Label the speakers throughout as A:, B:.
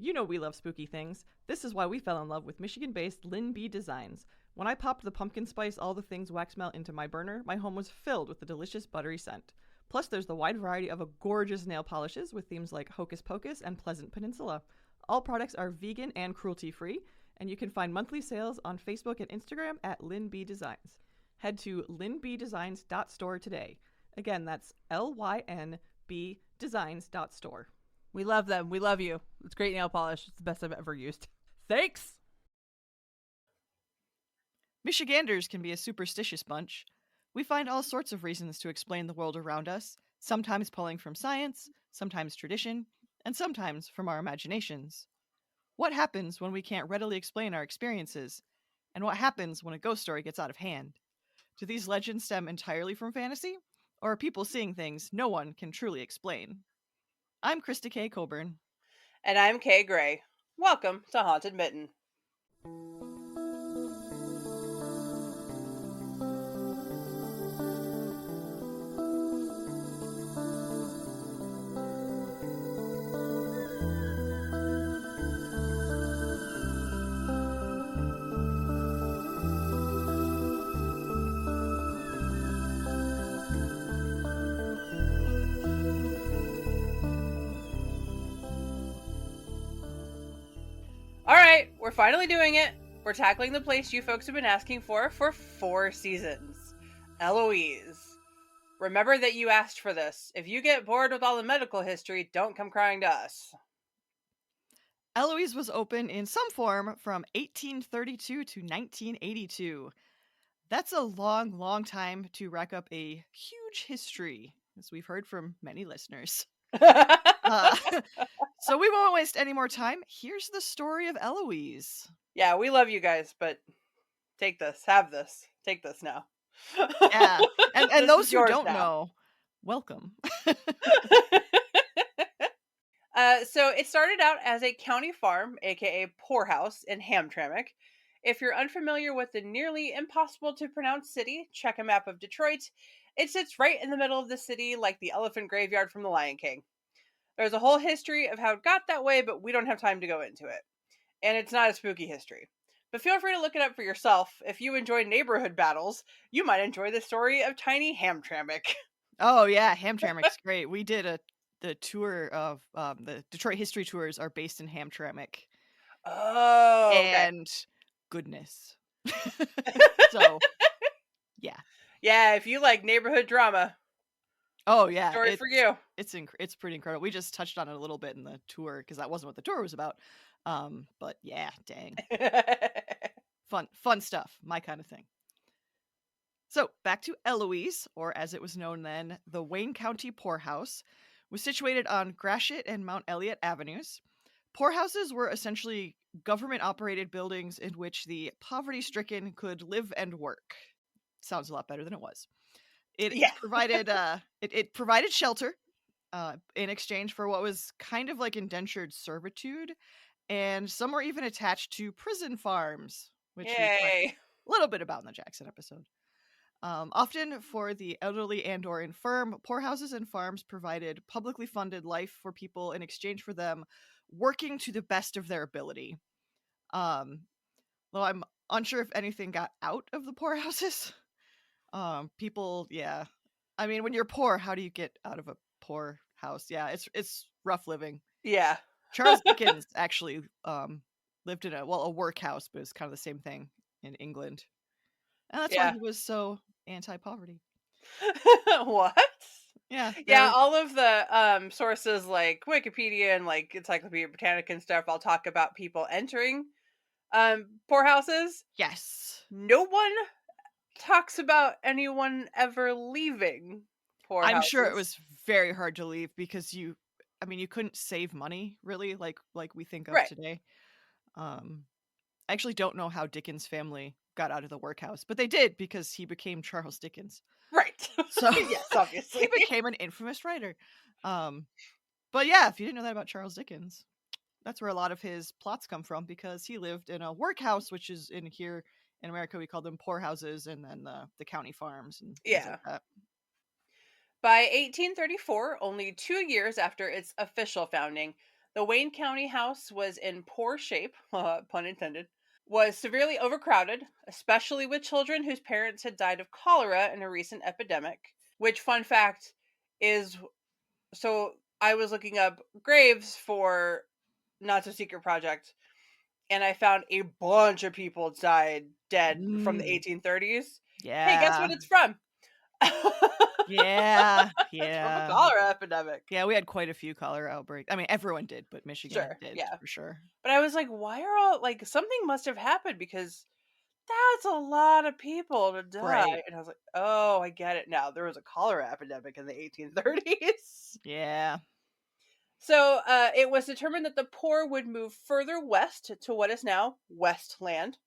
A: You know we love spooky things. This is why we fell in love with Michigan-based Lynn B Designs. When I popped the pumpkin spice all the things wax melt into my burner, my home was filled with the delicious buttery scent. Plus, there's the wide variety of gorgeous nail polishes with themes like Hocus Pocus and Pleasant Peninsula. All products are vegan and cruelty-free, and you can find monthly sales on Facebook and Instagram at Lynn B Designs. Head to lynbdesigns.store today. Again, that's LYNB designs.store.
B: We love them. We love you. It's great nail polish. It's the best I've ever used. Thanks!
A: Michiganders can be a superstitious bunch. We find all sorts of reasons to explain the world around us, sometimes pulling from science, sometimes tradition, and sometimes from our imaginations. What happens when we can't readily explain our experiences? And what happens when a ghost story gets out of hand? Do these legends stem entirely from fantasy? Or are people seeing things no one can truly explain? I'm Krista K. Coburn.
C: And I'm Kay Gray. Welcome to Haunted Mitten. Alright, we're finally doing it. We're tackling the place you folks have been asking for 4 seasons. Eloise. Remember that you asked for this. If you get bored with all the medical history, don't come crying to us.
A: Eloise was open in some form from 1832 to 1982. That's a long, long time to rack up a huge history, as we've heard from many listeners. So we won't waste any more time. Here's the story of Eloise.
C: Yeah, we love you guys, but take this, have this, take this now.
A: Yeah, and those who don't know, welcome.
C: So it started out as a county farm, aka poorhouse, in Hamtramck. If you're unfamiliar with the nearly impossible to pronounce city, check a map of Detroit. It sits right in the middle of the city, like the elephant graveyard from The Lion King. There's a whole history of how it got that way, but we don't have time to go into it. And it's not a spooky history. But feel free to look it up for yourself. If you enjoy neighborhood battles, you might enjoy the story of tiny Hamtramck.
A: Oh yeah, Hamtramck's great. We did the tour of the Detroit history tours are based in Hamtramck.
C: Oh, okay.
A: And goodness. So, yeah.
C: Yeah, if you like neighborhood drama.
A: Oh yeah,
C: story for you.
A: It's pretty incredible. We just touched on it a little bit in the tour because that wasn't what the tour was about. But yeah, dang. Fun stuff, my kind of thing. So, back to Eloise, or as it was known then, the Wayne County Poorhouse, was situated on Gratiot and Mount Elliott Avenues. Poorhouses were essentially government-operated buildings in which the poverty-stricken could live and work. Sounds a lot better than it was. It provided shelter in exchange for what was kind of like indentured servitude, and some were even attached to prison farms, which we talked a little bit about in the Jackson episode. Often for the elderly and or infirm, poorhouses and farms provided publicly funded life for people in exchange for them working to the best of their ability. Though I'm unsure if anything got out of the poorhouses. People, yeah. I mean, when you're poor, how do you get out of a poor house? Yeah, it's rough living.
C: Yeah.
A: Charles Dickens actually lived in a workhouse, but it's kind of the same thing in England. And that's why he was so anti-poverty.
C: What?
A: Yeah.
C: Yeah, all of the sources like Wikipedia and like Encyclopedia Britannica and stuff, I'll talk about people entering poorhouses.
A: Yes.
C: No one talks about anyone ever leaving poorhouses.
A: I'm sure it was very hard to leave because you couldn't save money really like we think of today. I actually don't know how Dickens' family got out of the workhouse, but they did because he became Charles Dickens.
C: Right.
A: So
C: yes, obviously.
A: He became an infamous writer. But yeah, if you didn't know that about Charles Dickens, that's where a lot of his plots come from because he lived in a workhouse, which is in here in America we call them poorhouses, and then the county farms and things like that.
C: By 1834, only 2 years after its official founding, The Wayne County house was in poor shape, pun intended, was severely overcrowded, especially with children whose parents had died of cholera in a recent epidemic. Which, fun fact, is so I was looking up graves for Not So Secret Project, and I found a bunch of people died dead from the
A: Mm,
C: 1830s. Hey, guess what
A: yeah.
C: it's from?
A: Yeah.
C: It's from a
A: Yeah.
C: cholera epidemic.
A: Yeah, we had quite a few cholera outbreaks. I mean, everyone did, but Michigan
C: Sure,
A: did
C: yeah.
A: for sure.
C: But I was like, why are all like something must have happened because that's a lot of people to
A: Right.
C: die. And I was like, oh, I get it now. There was a cholera epidemic in the 1830s.
A: Yeah.
C: So it was determined that the poor would move further west to what is now Westland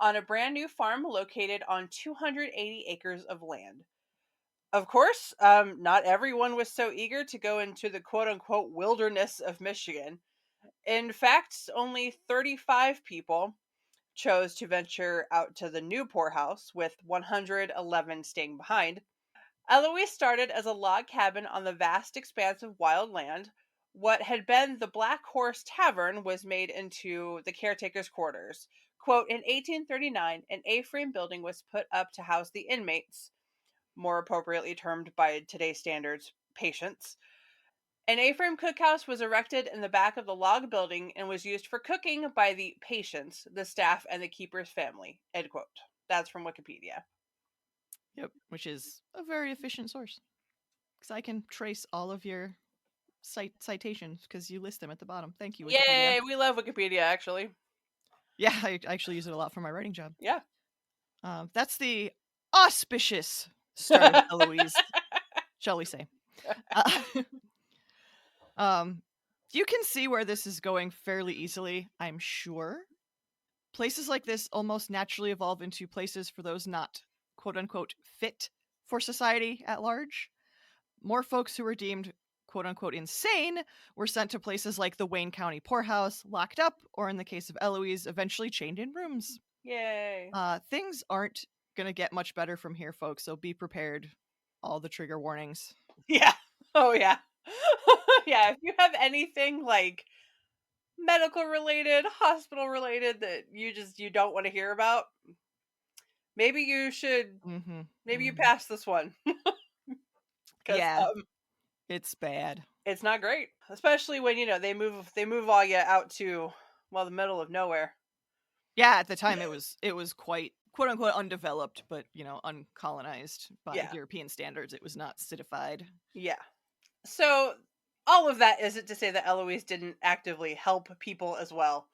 C: on a brand new farm located on 280 acres of land. Of course, not everyone was so eager to go into the quote unquote wilderness of Michigan. In fact, only 35 people chose to venture out to the new poorhouse, with 111 staying behind. Eloise started as a log cabin on the vast expanse of wild land. What had been the Black Horse Tavern was made into the caretaker's quarters. Quote, in 1839, an A-frame building was put up to house the inmates, more appropriately termed by today's standards, patients. An A-frame cookhouse was erected in the back of the log building and was used for cooking by the patients, the staff, and the keeper's family. End quote. That's from Wikipedia.
A: Yep. Which is a very efficient source because I can trace all of your citations because you list them at the bottom. Thank you, Wikipedia.
C: Yay, we love Wikipedia, actually.
A: Yeah, I actually use it a lot for my writing job.
C: Yeah.
A: That's the auspicious start of Eloise, shall we say. Uh, you can see where this is going fairly easily, I'm sure. Places like this almost naturally evolve into places for those not quote unquote fit for society at large. More folks who were deemed quote unquote insane were sent to places like the Wayne County poorhouse, locked up, or in the case of Eloise, eventually chained in rooms.
C: Yay.
A: Things aren't gonna get much better from here, folks, so be prepared. All the trigger warnings.
C: Yeah. Oh, yeah. Yeah, if you have anything like medical related, hospital related that you don't want to hear about, maybe you should
A: Mm-hmm.
C: maybe you
A: Mm-hmm.
C: pass this one because
A: Yeah, it's bad.
C: it's not great, especially when they move all you out to the middle of nowhere.
A: Yeah, at the time it was quite quote unquote undeveloped, but uncolonized by
C: Yeah,
A: European standards. It was not citified.
C: yeah. So all of that isn't to say that Eloise didn't actively help people as well.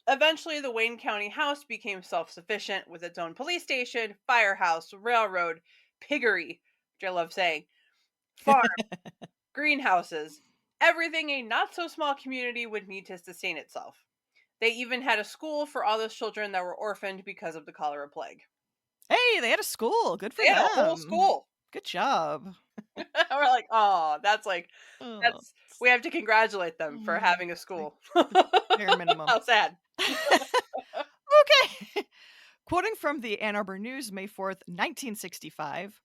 C: Eventually, the Wayne County House became self sufficient with its own police station, firehouse, railroad, piggery, which I love saying, farm, greenhouses, everything a not so small community would need to sustain itself. They even had a school for all those children that were orphaned because of the cholera plague.
A: Hey, they had a school. Good for
C: They had a whole
A: them.
C: school.
A: Good job.
C: We're like, oh,
A: Oh,
C: that's we have to congratulate them for having a
A: like
C: school.
A: the bare minimum.
C: How sad.
A: Okay. Quoting from the Ann Arbor News, May 4th, 1965,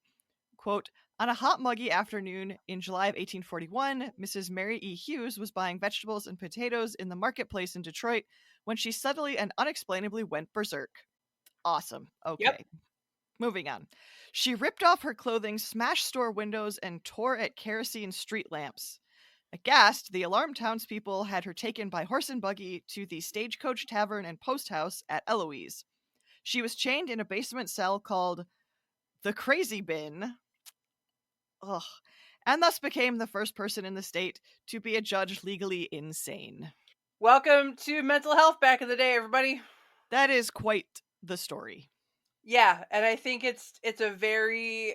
A: quote, on a hot, muggy afternoon in July of 1841, Mrs. Mary E. Hughes was buying vegetables and potatoes in the marketplace in Detroit when she suddenly and unexplainably went berserk. Awesome.
C: Yep.
A: Okay. Moving on. She ripped off her clothing, smashed store windows, and tore at kerosene street lamps. Aghast, the alarmed townspeople had her taken by horse and buggy to the Stagecoach Tavern and Post House at Eloise. She was chained in a basement cell called the Crazy Bin. Ugh. And thus became the first person in the state to be adjudged legally insane.
C: Welcome to mental health back in the day, everybody.
A: That is quite the story.
C: Yeah, and I think it's a very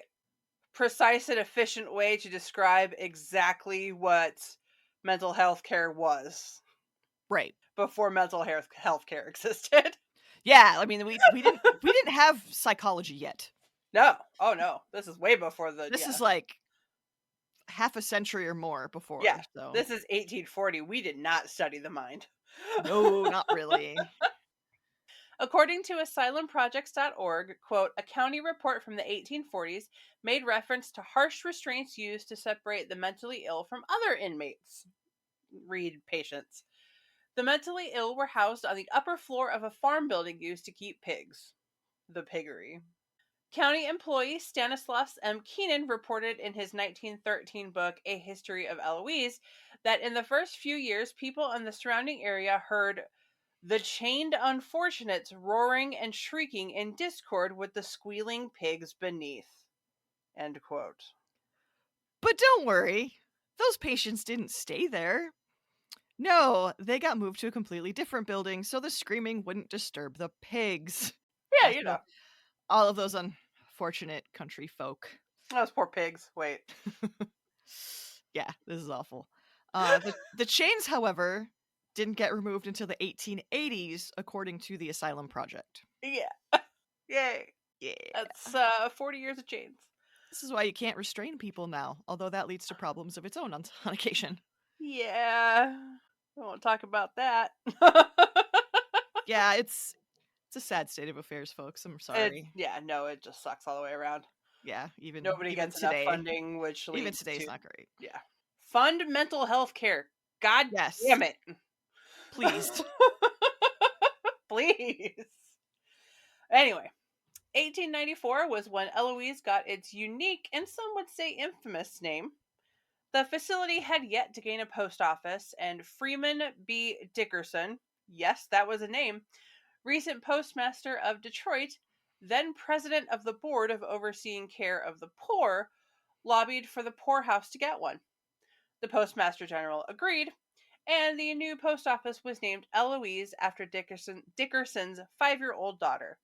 C: precise and efficient way to describe exactly what mental health care was
A: Right.
C: before mental health care existed.
A: Yeah, I mean we didn't have psychology yet.
C: No. Oh no. This is way before
A: This is like half a century or more before,
C: yeah.
A: so
C: This is 1840. We did not study the mind.
A: no, not really.
C: According to asylumprojects.org, quote, a county report from the 1840s made reference to harsh restraints used to separate the mentally ill from other inmates. read patients. The mentally ill were housed on the upper floor of a farm building used to keep pigs. The piggery. County employee Stanislaus M. Keenan reported in his 1913 book, A History of Eloise, that in the first few years, people in the surrounding area heard the chained unfortunates roaring and shrieking in discord with the squealing pigs beneath. End quote.
A: But don't worry, those patients didn't stay there. No, they got moved to a completely different building so the screaming wouldn't disturb the pigs.
C: Yeah,
A: Also, all of those unfortunate country folk.
C: Those poor pigs. Wait.
A: Yeah, this is awful. The chains, however, didn't get removed until the 1880s, according to the Asylum Project.
C: Yeah. Yay.
A: Yeah.
C: That's 40 years of chains.
A: This is why you can't restrain people now, although that leads to problems of its own on occasion.
C: Yeah. I won't talk about that.
A: Yeah, it's a sad state of affairs, folks. I'm sorry.
C: It just sucks all the way around.
A: Yeah, even
C: Nobody
A: even
C: gets
A: today,
C: enough funding, which leads
A: even today's
C: to
A: not great.
C: yeah. Fund mental health care. God
A: Yes,
C: damn it.
A: please.
C: Please. Anyway, 1894 was when Eloise got its unique and some would say infamous name. The facility had yet to gain a post office, and Freeman B. Dickerson, yes, that was a name, recent postmaster of Detroit, then president of the board of overseeing care of the poor, lobbied for the poorhouse to get one. The postmaster general agreed, and the new post office was named Eloise after Dickerson's 5-year-old daughter.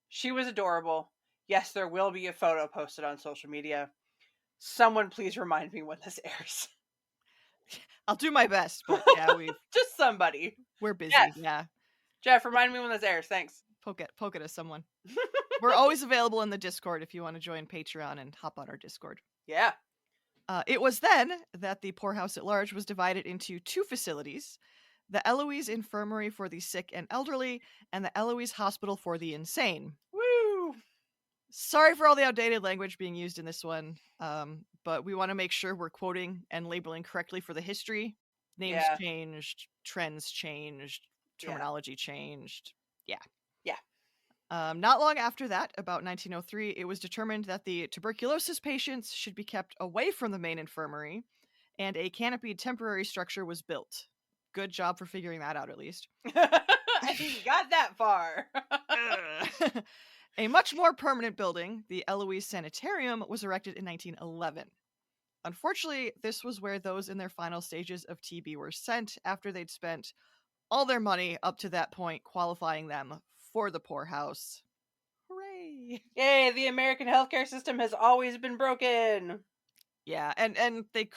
C: She was adorable. Yes, there will be a photo posted on social media. Someone please remind me when this airs.
A: I'll do my best, but yeah,
C: Just somebody.
A: we're busy.
C: Jeff.
A: Yeah,
C: Jeff, remind me when this airs. Thanks.
A: poke it at someone. We're always available in the Discord if you want to join Patreon and hop on our Discord.
C: Yeah.
A: It was then that the poorhouse at large was divided into 2 facilities: the Eloise Infirmary for the sick and elderly, and the Eloise Hospital for the insane.
C: Woo!
A: Sorry for all the outdated language being used in this one, but we want to make sure we're quoting and labeling correctly for the history. Names changed, trends changed, terminology changed. Yeah. Not long after that, about 1903, it was determined that the tuberculosis patients should be kept away from the main infirmary, and a canopied temporary structure was built. Good job for figuring that out, at least.
C: I think you got that far.
A: A much more permanent building, the Eloise Sanitarium, was erected in 1911. Unfortunately, this was where those in their final stages of TB were sent after they'd spent all their money up to that point qualifying them for the poorhouse. Hooray!
C: Yay, the American healthcare system has always been broken.
A: Yeah, and they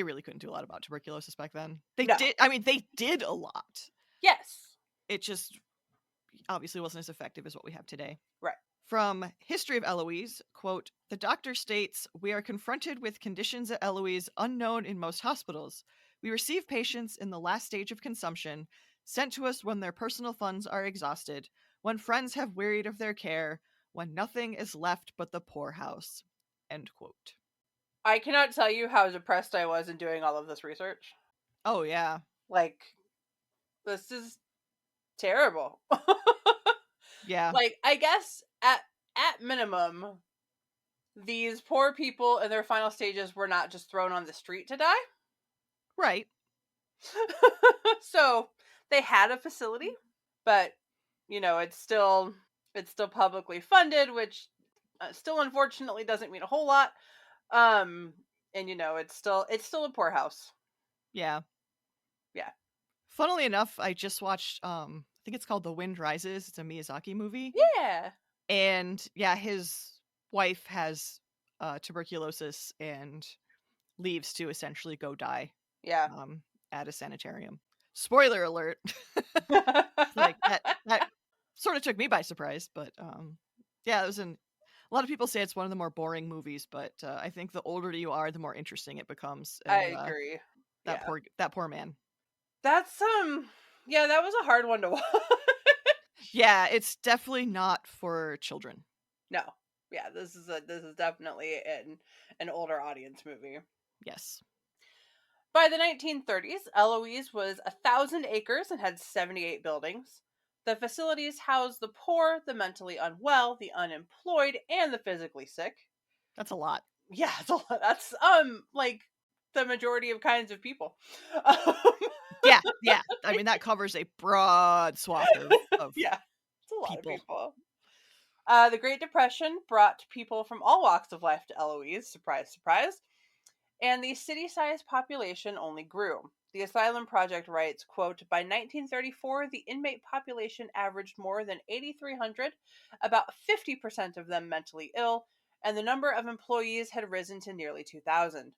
A: really couldn't do a lot about tuberculosis back then. They
C: No.
A: did a lot.
C: Yes.
A: It just obviously wasn't as effective as what we have today.
C: Right.
A: From History of Eloise, quote, "The doctor states, we are confronted with conditions at Eloise unknown in most hospitals. We receive patients in the last stage of consumption, sent to us when their personal funds are exhausted, when friends have wearied of their care, when nothing is left but the poorhouse." End quote.
C: I cannot tell you how depressed I was in doing all of this research.
A: Oh, yeah.
C: Like, this is terrible.
A: Yeah.
C: Like, I guess at minimum, these poor people in their final stages were not just thrown on the street to die.
A: Right.
C: So they had a facility, but it's still publicly funded, which still unfortunately doesn't mean a whole lot. And it's still a poorhouse.
A: Yeah.
C: Yeah.
A: Funnily enough, I just watched I think it's called The Wind Rises. It's a Miyazaki movie.
C: Yeah.
A: And yeah, his wife has tuberculosis and leaves to essentially go die.
C: Yeah.
A: At a sanitarium. Spoiler alert. Like that sort of took me by surprise, but yeah, it was a lot of people say it's one of the more boring movies, but I think the older you are, the more interesting it becomes. And,
C: I agree.
A: That poor man.
C: That's yeah, that was a hard one to watch.
A: Yeah, it's definitely not for children.
C: No. Yeah, this is definitely an older audience movie.
A: Yes.
C: By the 1930s, Eloise was 1,000 acres and had 78 buildings. The facilities housed the poor, the mentally unwell, the unemployed, and the physically sick.
A: That's a lot.
C: Yeah, that's like the majority of kinds of people. Um,
A: Yeah. I mean, that covers a broad swath of
C: yeah, it's a lot of
A: people.
C: people. The Great Depression brought people from all walks of life to Eloise, surprise, surprise, and the city-sized population only grew. The Asylum Project writes, quote, by 1934, the inmate population averaged more than 8,300, about 50% of them mentally ill, and the number of employees had risen to nearly 2,000.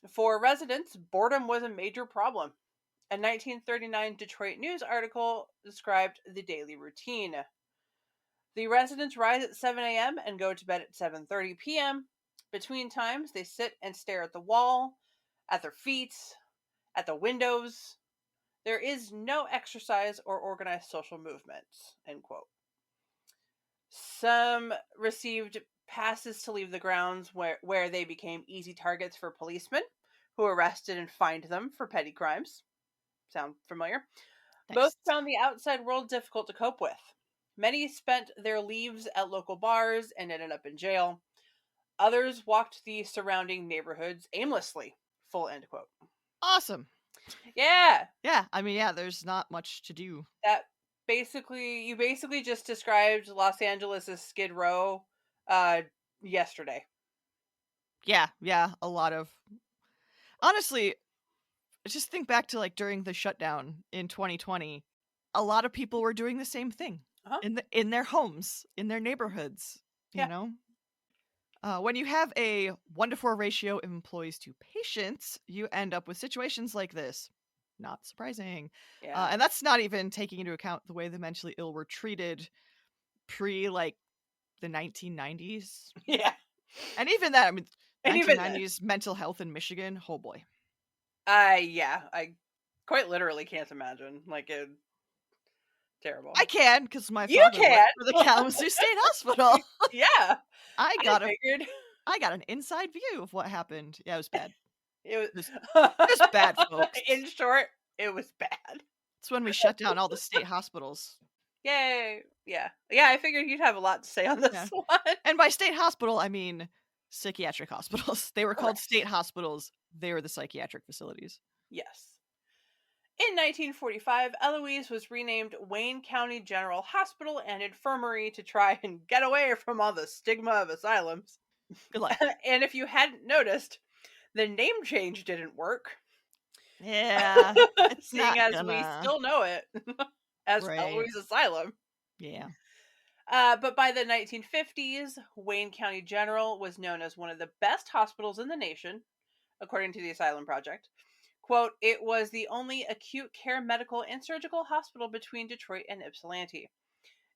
C: For residents, boredom was a major problem. A 1939 Detroit News article described the daily routine. The residents rise at 7 a.m. and go to bed at 7:30 p.m. Between times, they sit and stare at the wall, at their feet, at the windows. There is no exercise or organized social movement. End quote. Some received passes to leave the grounds where they became easy targets for policemen who arrested and fined them for petty crimes. Sound familiar?
A: Nice.
C: Most found the outside world difficult to cope with. Many spent their leaves at local bars and ended up in jail. Others walked the surrounding neighborhoods aimlessly. Full end quote.
A: Awesome.
C: Yeah,
A: Yeah, I mean, yeah, there's not much to do.
C: that you basically just described Los Angeles as Skid Row yesterday.
A: Yeah, a lot of honestly, just think back to like during the shutdown in 2020, a lot of people were doing the same thing
C: Uh-huh.
A: in their homes, in their neighborhoods, you
C: Yeah.
A: know? When you have a 1-to-4 ratio of employees to patients, you end up with situations like this. Not surprising.
C: Yeah.
A: And that's not even taking into account the way the mentally ill were treated pre like the 1990s.
C: Yeah.
A: And even that, I mean,
C: And even then.
A: 1990s mental health in Michigan. Oh boy.
C: Yeah, I quite literally can't imagine. Like it terrible.
A: I can because my
C: You
A: father
C: can.
A: worked for the Kalamazoo State Hospital.
C: Yeah.
A: I
C: I
A: got
C: figured
A: an inside view of what happened. Yeah, it was bad.
C: it was
A: It was bad, folks.
C: in short, it was bad.
A: It's when we shut down all the state hospitals.
C: Yay. Yeah. Yeah, I figured you'd have a lot to say on this
A: Yeah.
C: one.
A: And by state hospital, I mean psychiatric hospitals. They were called
C: Correct.
A: state hospitals. They were the psychiatric facilities.
C: Yes. In 1945, Eloise was renamed Wayne County General Hospital and Infirmary to try and get away from all the stigma of asylums.
A: Good luck.
C: And if you hadn't noticed, the name change didn't work.
A: Yeah. It's
C: Seeing
A: not
C: as we
A: gonna.
C: still know it as
A: Right.
C: Eloise Asylum.
A: Yeah.
C: But by the 1950s, Wayne County General was known as one of the best hospitals in the nation, according to the Asylum Project. Quote, it was the only acute care medical and surgical hospital between Detroit and Ypsilanti.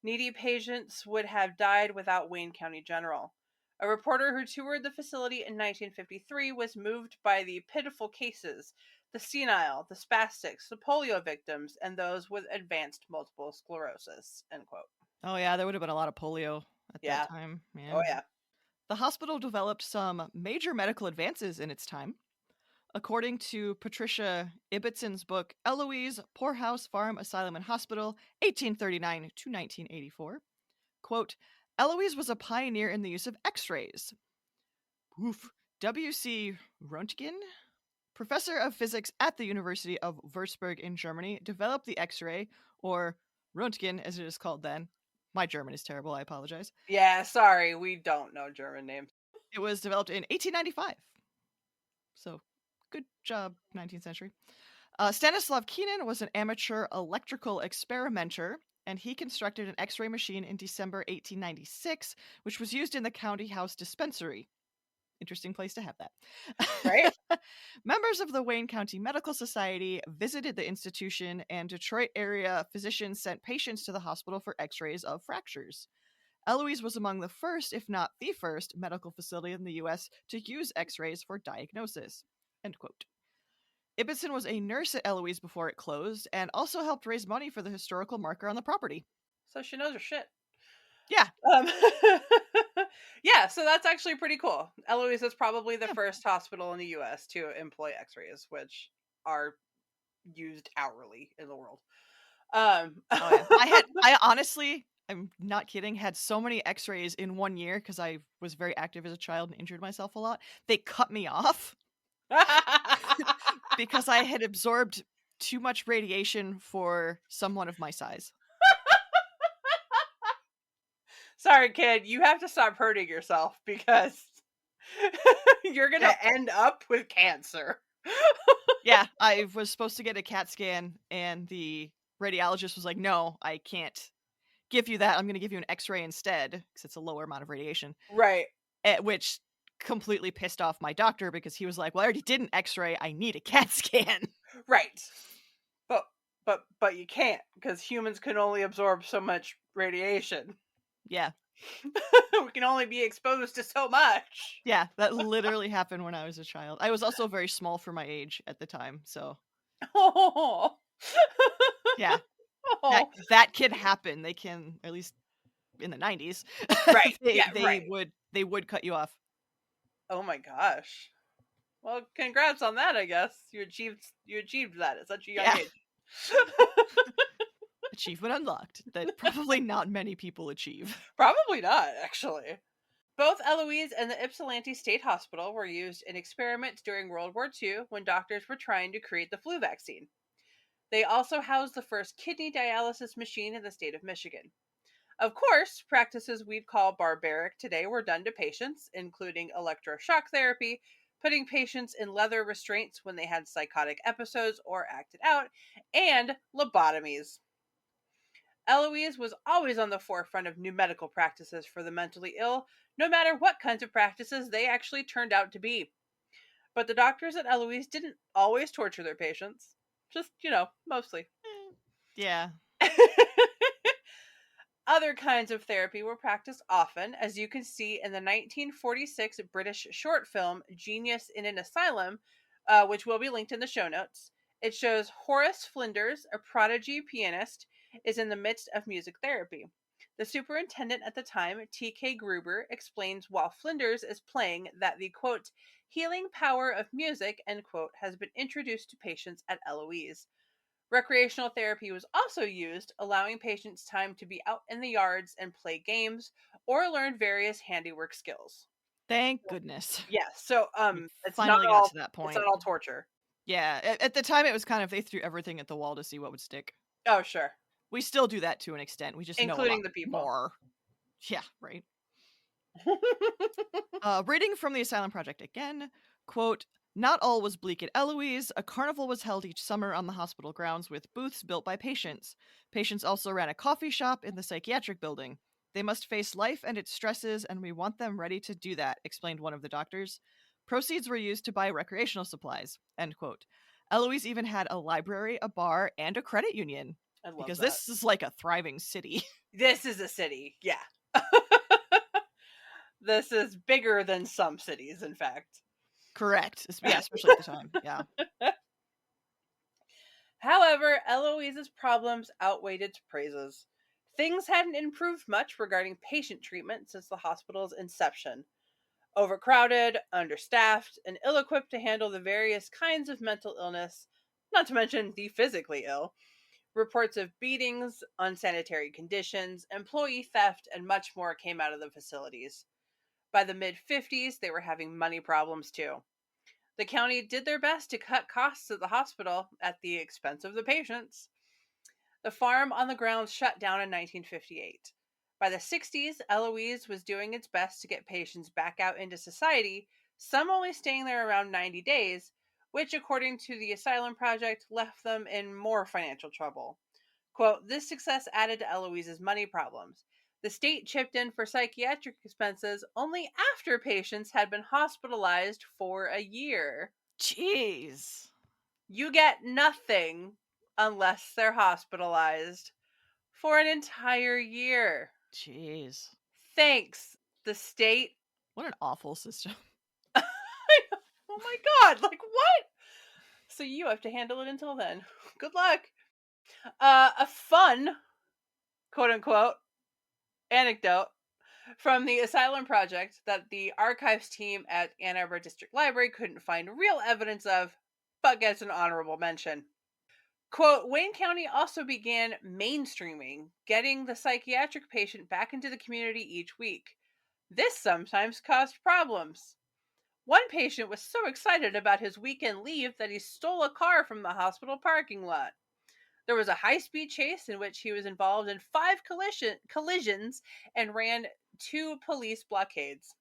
C: Needy patients would have died without Wayne County General. A reporter who toured the facility in 1953 was moved by the pitiful cases, the senile, the spastics, the polio victims, and those with advanced multiple sclerosis. End quote.
A: Oh yeah, there would have been a lot of polio at
C: Yeah.
A: that time. Yeah.
C: Oh, yeah.
A: The hospital developed some major medical advances in its time. According to Patricia Ibbetson's book, Eloise, Poorhouse Farm, Asylum, and Hospital, 1839 to 1984, quote, Eloise was a pioneer in the use of x-rays. Oof. W.C. Röntgen, professor of physics at the University of Würzburg in Germany, developed the x-ray, or Röntgen as it is called then. My German is terrible, I apologize.
C: Yeah, sorry, we don't know German names.
A: It was developed in 1895. So, good job, 19th century. Stanislav Keenan was an amateur electrical experimenter, and he constructed an X-ray machine in December 1896, which was used in the County House Dispensary. Interesting place to have that.
C: Right?
A: Members of the Wayne County Medical Society visited the institution, and Detroit area physicians sent patients to the hospital for X-rays of fractures. Eloise was among the first, if not the first, medical facility in the U.S. to use X-rays for diagnosis. End quote. Ibbetson was a nurse at Eloise before it closed, and also helped raise money for the historical marker on the property.
C: So she knows her shit.
A: Yeah.
C: Um, yeah, so that's actually pretty cool. Eloise is probably the
A: Yeah.
C: first hospital in the US to employ x-rays, which are used hourly in the world.
A: Oh, yeah. I honestly, I'm not kidding, had so many x-rays in 1 year because I was very active as a child and injured myself a lot. They cut me off because I had absorbed too much radiation for someone of my size.
C: Sorry, kid, you have to stop hurting yourself because you're gonna
A: Yep.
C: end up with cancer.
A: Yeah, I was supposed to get a CAT scan, and the radiologist was like, "No, I can't give you that. I'm gonna give you an X-ray instead because it's a lower amount of radiation."
C: Right,
A: Which completely pissed off my doctor because he was like, "Well, I already did an X-ray. I need a CAT scan."
C: right. But but you can't because humans can only absorb so much radiation.
A: Yeah.
C: We can only be exposed to so much.
A: Yeah, that literally happened when I was a child. I was also very small for my age at the time, so
C: Oh.
A: yeah, that
C: Oh.
A: that can happen. They can, at least in the 90s,
C: Right.
A: they
C: Yeah,
A: they
C: right.
A: would they would cut you off.
C: Oh my gosh. Well, congrats on that, I guess. You achieved that at such a young
A: Yeah,
C: age.
A: achievement unlocked. That probably not many people achieve.
C: Probably not, actually. Both Eloise and the Ypsilanti State Hospital were used in experiments during World War II when doctors were trying to create the flu vaccine. They also housed the first kidney dialysis machine in the state of Michigan. Of course, practices we'd call barbaric today were done to patients, including electroshock therapy, putting patients in leather restraints when they had psychotic episodes or acted out, and lobotomies. Eloise was always on the forefront of new medical practices for the mentally ill, no matter what kinds of practices they actually turned out to be. But the doctors at Eloise didn't always torture their patients. Just, mostly.
A: Yeah.
C: Other kinds of therapy were practiced often, as you can see in the 1946 British short film Genius in an Asylum, which will be linked in the show notes. It shows Horace Flinders, a prodigy pianist, is in the midst of music therapy. The superintendent at the time, T.K. Gruber, explains while Flinders is playing that the quote, healing power of music, end quote, has been introduced to patients at Eloise. Recreational therapy was also used, allowing patients time to be out in the yards and play games or learn various handiwork skills.
A: Thank goodness.
C: Yeah, so
A: We
C: it's not
A: finally got
C: all
A: to that
C: it's not
A: point.
C: all torture.
A: Yeah, at the time, it was kind of they threw everything at the wall to see what would stick.
C: Oh, sure.
A: We still do that to an extent. We just know a lot
C: Including the people.
A: more. Yeah, right. Reading from the Asylum Project again, quote, not all was bleak at Eloise. A carnival was held each summer on the hospital grounds with booths built by patients. Patients also ran a coffee shop in the psychiatric building. They must face life and its stresses, and we want them ready to do that, explained one of the doctors. Proceeds were used to buy recreational supplies, end quote. Eloise even had a library, a bar, and a credit union,
C: I love
A: because
C: that.
A: this is like a thriving city.
C: This is a city. Yeah. This is bigger than some cities, in fact.
A: Correct. Yeah, especially at the time. Yeah.
C: However, Eloise's problems outweighed its praises. Things hadn't improved much regarding patient treatment since the hospital's inception. Overcrowded, understaffed, and ill equipped to handle the various kinds of mental illness, not to mention the physically ill. Reports of beatings, unsanitary conditions, employee theft, and much more came out of the facilities. By the mid 50s, they were having money problems too. The county did their best to cut costs at the hospital at the expense of the patients. The farm on the grounds shut down in 1958. By the 60s, Eloise was doing its best to get patients back out into society, some only staying there around 90 days, which, according to the Asylum Project, left them in more financial trouble. Quote, this success added to Eloise's money problems. The state chipped in for psychiatric expenses only after patients had been hospitalized for a year.
A: Jeez.
C: You get nothing unless they're hospitalized for an entire year.
A: Jeez.
C: Thanks, the state.
A: What an awful system.
C: I know. Oh my god, like what? So you have to handle it until then. Good luck. A fun, quote unquote, anecdote from the Asylum Project that the archives team at Ann Arbor District Library couldn't find real evidence of, but gets an honorable mention. Quote, Wayne County also began mainstreaming, getting the psychiatric patient back into the community each week. This sometimes caused problems. One patient was so excited about his weekend leave that he stole a car from the hospital parking lot. There was a high-speed chase in which he was involved in 5 collisions and ran 2 police blockades.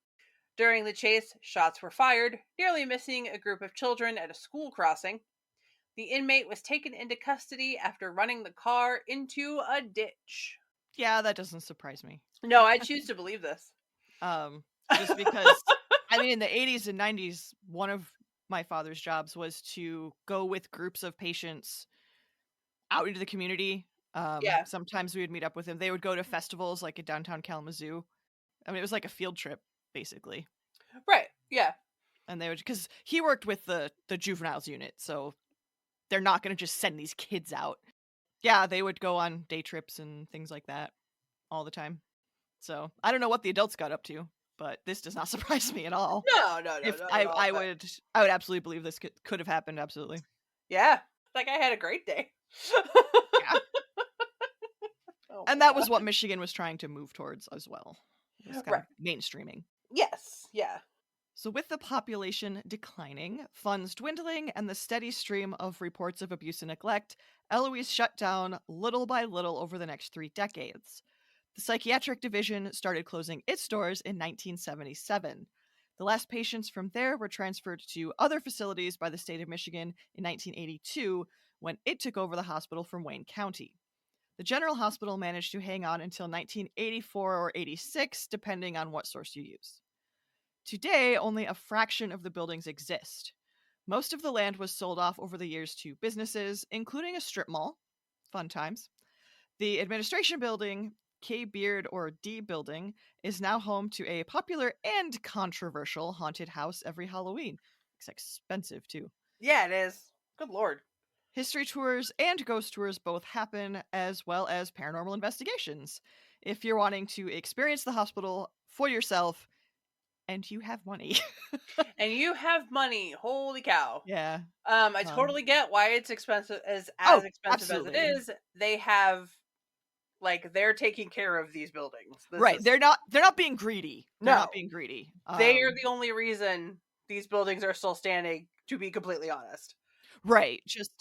C: During the chase, shots were fired, nearly missing a group of children at a school crossing. The inmate was taken into custody after running the car into a ditch.
A: Yeah, that doesn't surprise me.
C: No, I choose to believe this.
A: Just because, I mean, in the 80s and 90s, one of my father's jobs was to go with groups of patients out into the community.
C: Yeah.
A: Sometimes we would meet up with him. They would go to festivals like in downtown Kalamazoo. I mean, it was like a field trip, basically.
C: Right, yeah.
A: And they would, because he worked with the juveniles unit, so they're not going to just send these kids out. Yeah, they would go on day trips and things like that all the time. So I don't know what the adults got up to, but this does not surprise me at all.
C: No,
A: If
C: not at all,
A: I
C: but-
A: would absolutely believe this could have happened. Absolutely.
C: Yeah, like I had a great day.
A: Yeah.
C: Oh
A: And
C: my
A: that was
C: God.
A: what Michigan was trying to move towards as well. It was kind of mainstreaming.
C: Yes, yeah.
A: So with the population declining, funds dwindling, and the steady stream of reports of abuse and neglect, Eloise shut down little by little over the next 3 decades. The psychiatric division started closing its doors in 1977. The last patients from there were transferred to other facilities by the state of Michigan in 1982 when it took over the hospital from Wayne County. The General Hospital managed to hang on until 1984 or 86, depending on what source you use. Today, only a fraction of the buildings exist. Most of the land was sold off over the years to businesses, including a strip mall. Fun times. The administration building, K Beard or D building, is now home to a popular and controversial haunted house every Halloween. It's expensive, too.
C: Yeah, it is. Good Lord.
A: History tours and ghost tours both happen, as well as paranormal investigations. If you're wanting to experience the hospital for yourself, and you have money.
C: And you have money. Holy cow.
A: Yeah.
C: I totally get why it's expensive as expensive
A: absolutely.
C: as it is. They have they're taking care of these buildings.
A: Right. They're not being greedy. They're not
C: No.
A: being greedy.
C: They are the only reason these buildings are still standing, to be completely honest.
A: Right. Just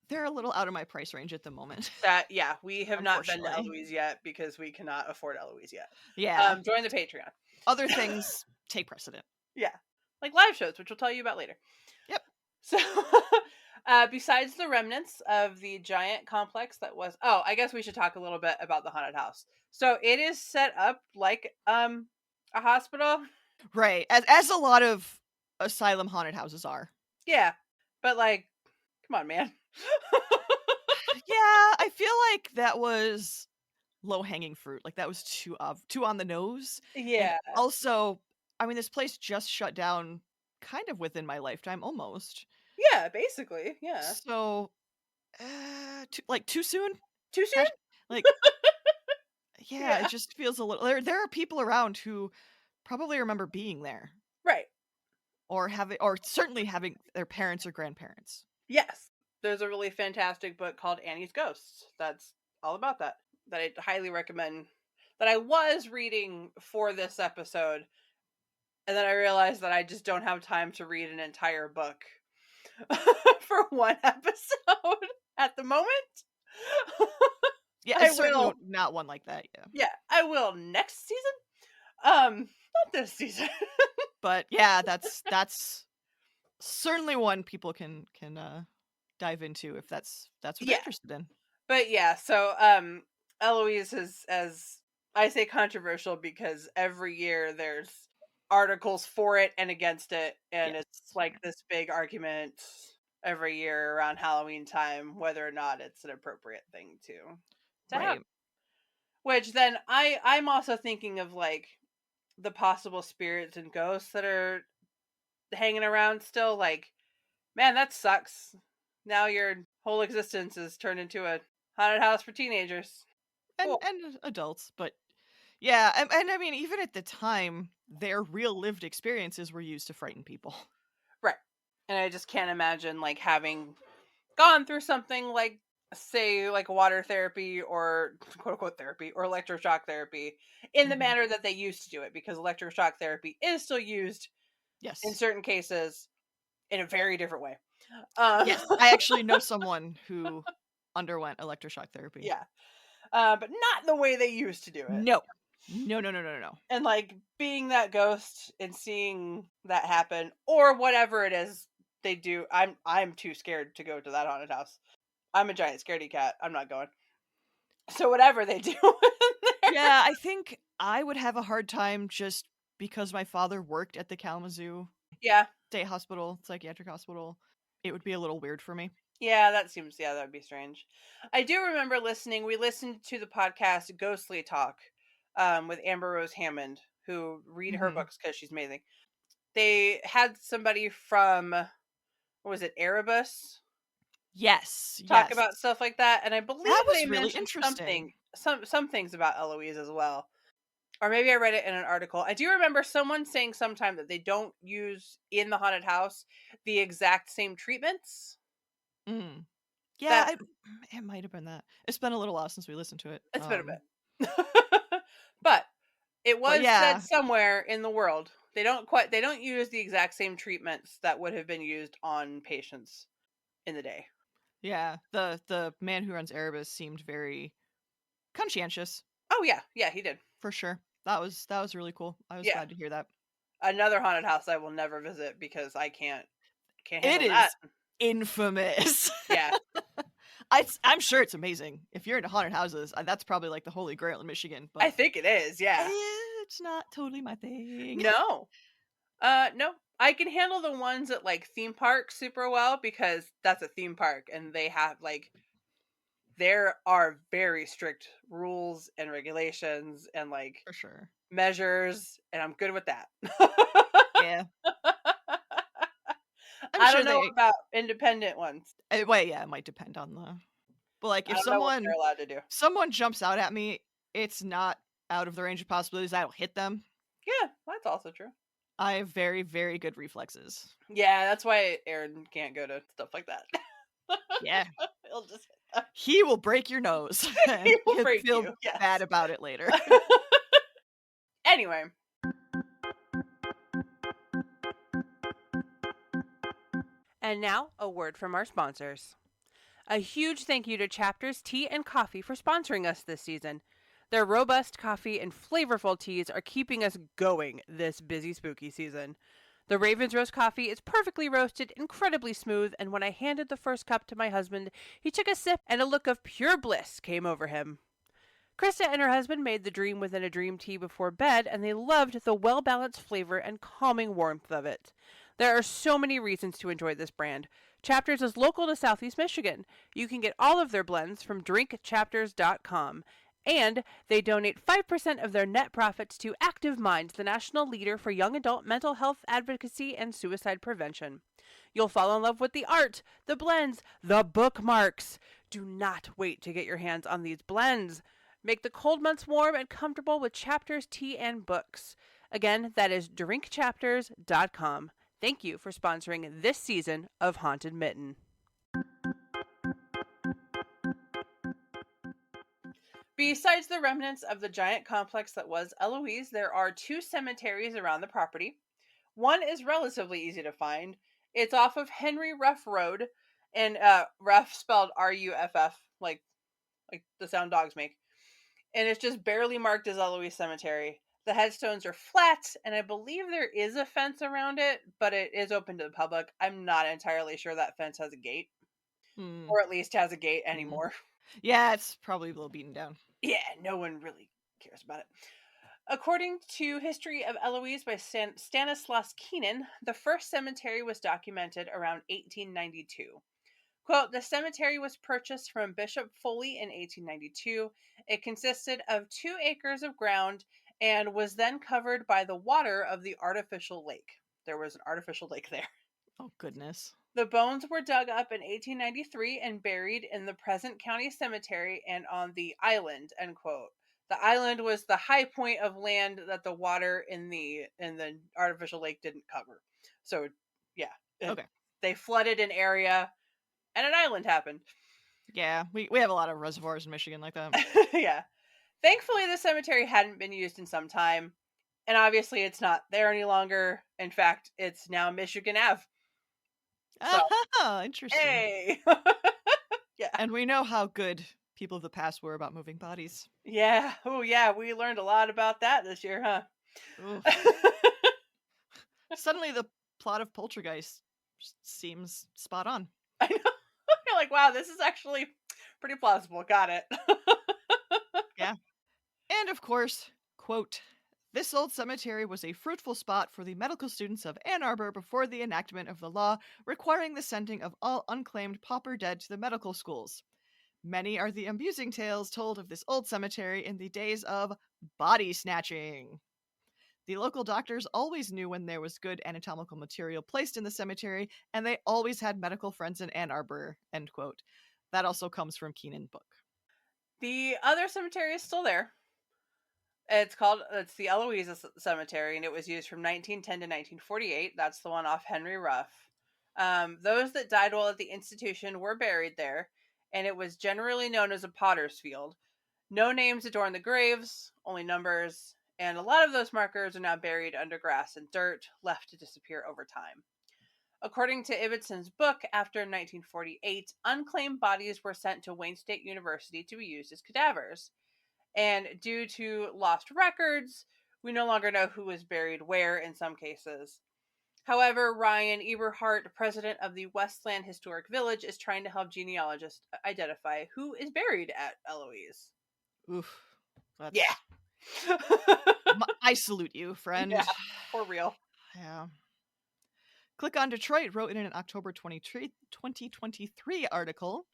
A: they're a little out of my price range at the moment.
C: Yeah, we have not been to
A: Unfortunately.
C: Eloise yet because we cannot afford Eloise yet.
A: Yeah.
C: Join the Patreon.
A: Other things take precedent.
C: Yeah. Like live shows, which we'll tell you about later.
A: Yep.
C: So besides the remnants of the giant complex that was I guess we should talk a little bit about the haunted house. So it is set up like a hospital.
A: Right. As a lot of asylum haunted houses are.
C: Yeah. But come on, man.
A: Yeah, I feel like that was low-hanging fruit. Like that was too on the nose.
C: Yeah.
A: And also, I mean, this place just shut down kind of within my lifetime almost.
C: Yeah, basically. Yeah.
A: So too soon?
C: Too soon?
A: Like yeah,
C: Yeah.
A: it just feels a little there are people around who probably remember being there
C: Right.
A: or certainly having their parents or grandparents.
C: Yes. There's a really fantastic book called Annie's Ghosts that's all about that I highly recommend, that I was reading for this episode, and then I realized that I just don't have time to read an entire book for one episode at the moment.
A: Yeah,
C: I
A: it's certainly
C: will.
A: not one like that, yeah.
C: Yeah, I will next season. Not this season.
A: But yeah, that's certainly one people can dive into if that's what they're interested in.
C: But yeah, so Eloise is, as I say, controversial because every year there's articles for it and against it, and
A: Yes.
C: it's like this big argument every year around Halloween time whether or not it's an appropriate thing to have.
A: Right.
C: Which then I'm also thinking of the possible spirits and ghosts that are hanging around still. Man, that sucks. Now your whole existence is turned into a haunted house for teenagers.
A: And
C: Cool.
A: and adults, but Yeah, and I mean, even at the time, their real lived experiences were used to frighten people.
C: Right. And I just can't imagine like having gone through something like, say, like water therapy or quote unquote therapy or electroshock therapy in the
A: Mhm.
C: manner that they used to do it, because electroshock therapy is still used in
A: Yes.
C: certain cases in a very different way.
A: Yes, I actually know someone who underwent electroshock therapy.
C: Yeah. But not the way they used to do it.
A: No. No, no, no, no, no, no.
C: And like being that ghost and seeing that happen or whatever it is they do, I'm too scared to go to that haunted house. I'm a giant scaredy cat. I'm not going. So whatever they do in there.
A: Yeah, I think I would have a hard time just because my father worked at the Kalamazoo
C: Yeah.
A: State Hospital, psychiatric hospital. It would be a little weird for me.
C: Yeah, that would be strange. I do remember we listened to the podcast Ghostly Talk with Amber Rose Hammond, who read her
A: Mhm.
C: books because she's amazing. They had somebody from, what was it, Erebus,
A: Yes,
C: talk
A: yes.
C: about stuff like that, and I believe
A: That
C: they
A: was really
C: mentioned
A: interesting.
C: some things about Eloise as well. Or maybe I read it in an article. I do remember someone saying sometime that they don't use in the haunted house the exact same treatments.
A: Mm. Yeah,
C: That
A: it might have been that. It's been a little while since we listened to it.
C: it's been a bit. But it
A: But
C: was said
A: yeah,
C: somewhere in the world they don't use the exact same treatments that would have been used on patients in the day.
A: yeah. The man who runs Erebus seemed very conscientious,
C: Oh yeah, yeah, he did.
A: for sure. That was really cool. I was
C: Yeah.
A: glad to hear that.
C: Another haunted house I will never visit because I can't
A: It
C: handle that.
A: is infamous.
C: Yeah.
A: I'm sure it's amazing. If you're into haunted houses, that's probably like the holy grail in Michigan,
C: I
A: but
C: think it is, yeah.
A: it's not totally my thing.
C: No. No. I can handle the ones at like theme parks super well because that's a theme park and they have like there are very strict rules and regulations and like
A: For sure.
C: measures, and I'm good with that.
A: Yeah. I'm
C: I
A: sure
C: don't know
A: they
C: about independent ones.
A: well, yeah, it might depend on the but like
C: I
A: if
C: don't know what
A: someone
C: they're allowed to do.
A: someone jumps out at me, it's not out of the range of possibilities I'll hit them.
C: Yeah, that's also true.
A: I have very, very good reflexes.
C: Yeah, that's why Aaron can't go to stuff like that.
A: Yeah.
C: He'll just
A: He will break your nose and
C: he will
A: you'll
C: break
A: feel
C: you. Yes.
A: bad about it later.
C: Anyway, and now a word from our sponsors. A huge thank you to Chapters Tea and Coffee for sponsoring us this season. Their robust coffee and flavorful teas are keeping us going this busy spooky season. The Raven's Roast coffee is perfectly roasted, incredibly smooth, and when I handed the first cup to my husband, he took a sip and a look of pure bliss came over him. Krista and her husband made the Dream Within a Dream tea before bed, and they loved the well-balanced flavor and calming warmth of it. There are so many reasons to enjoy this brand. Chapters is local to Southeast Michigan. You can get all of their blends from drinkchapters.com. And they donate 5% of their net profits to Active Minds, the national leader for young adult mental health advocacy and suicide prevention. You'll fall in love with the art, the blends, the bookmarks. Do not wait to get your hands on these blends. Make the cold months warm and comfortable with Chapters, tea, and books. Again, that is drinkchapters.com. Thank you for sponsoring this season of Haunted Mitten. Besides the remnants of the giant complex that was Eloise, there are two cemeteries around the property. One is relatively easy to find. It's off of Henry Ruff Road, and Ruff spelled Ruff, like the sound dogs make. And it's just barely marked as Eloise Cemetery. The headstones are flat, and I believe there is a fence around it, but it is open to the public. I'm not entirely sure that fence has a gate,
A: Hmm.
C: or at least has a gate
A: Hmm.
C: anymore.
A: Yeah, it's probably a little beaten down.
C: Yeah, no one really cares about it. According to History of Eloise by Stanislaus Keenan, the first cemetery was documented around 1892. Quote, the cemetery was purchased from Bishop Foley in 1892. It consisted of 2 acres of ground and was then covered by the water of the artificial lake. There was an artificial lake there.
A: Oh goodness.
C: The bones were dug up in 1893 and buried in the present county cemetery and on the island, end quote. The island was the high point of land that the water in the artificial lake didn't cover. So, yeah,
A: Okay.
C: they flooded an area, and an island happened.
A: Yeah, we have a lot of reservoirs in Michigan like that.
C: Yeah. Thankfully, the cemetery hadn't been used in some time, and obviously, it's not there any longer. In fact, it's now Michigan Ave. So,
A: Ah, interesting.
C: hey, yeah,
A: And we know how good people of the past were about moving bodies.
C: yeah, oh yeah, we learned a lot about that this year, huh?
A: Oof. Suddenly, the plot of Poltergeist seems spot on.
C: I know. You're like, wow, this is actually pretty plausible. Got it.
A: Yeah. And of course, quote, this old cemetery was a fruitful spot for the medical students of Ann Arbor before the enactment of the law requiring the sending of all unclaimed pauper dead to the medical schools. Many are the amusing tales told of this old cemetery in the days of body snatching. The local doctors always knew when there was good anatomical material placed in the cemetery, and they always had medical friends in Ann Arbor, end quote. That also comes from Keenan book.
C: The other cemetery is still there. It's the Eloise Cemetery, and it was used from 1910 to 1948. That's the one off Henry Ruff. Those that died while at the institution were buried there, and it was generally known as a potter's field. No names adorn the graves, only numbers, and a lot of those markers are now buried under grass and dirt, left to disappear over time. According to Ibbotson's book, after 1948, unclaimed bodies were sent to Wayne State University to be used as cadavers. And due to lost records, we no longer know who was buried where in some cases. However, Ryan Eberhardt, president of the Westland Historic Village, is trying to help genealogists identify who is buried at Eloise.
A: Oof. That's...
C: Yeah.
A: I salute you, friend.
C: Yeah, for real.
A: Yeah. Click on Detroit wrote in an October 2023 article,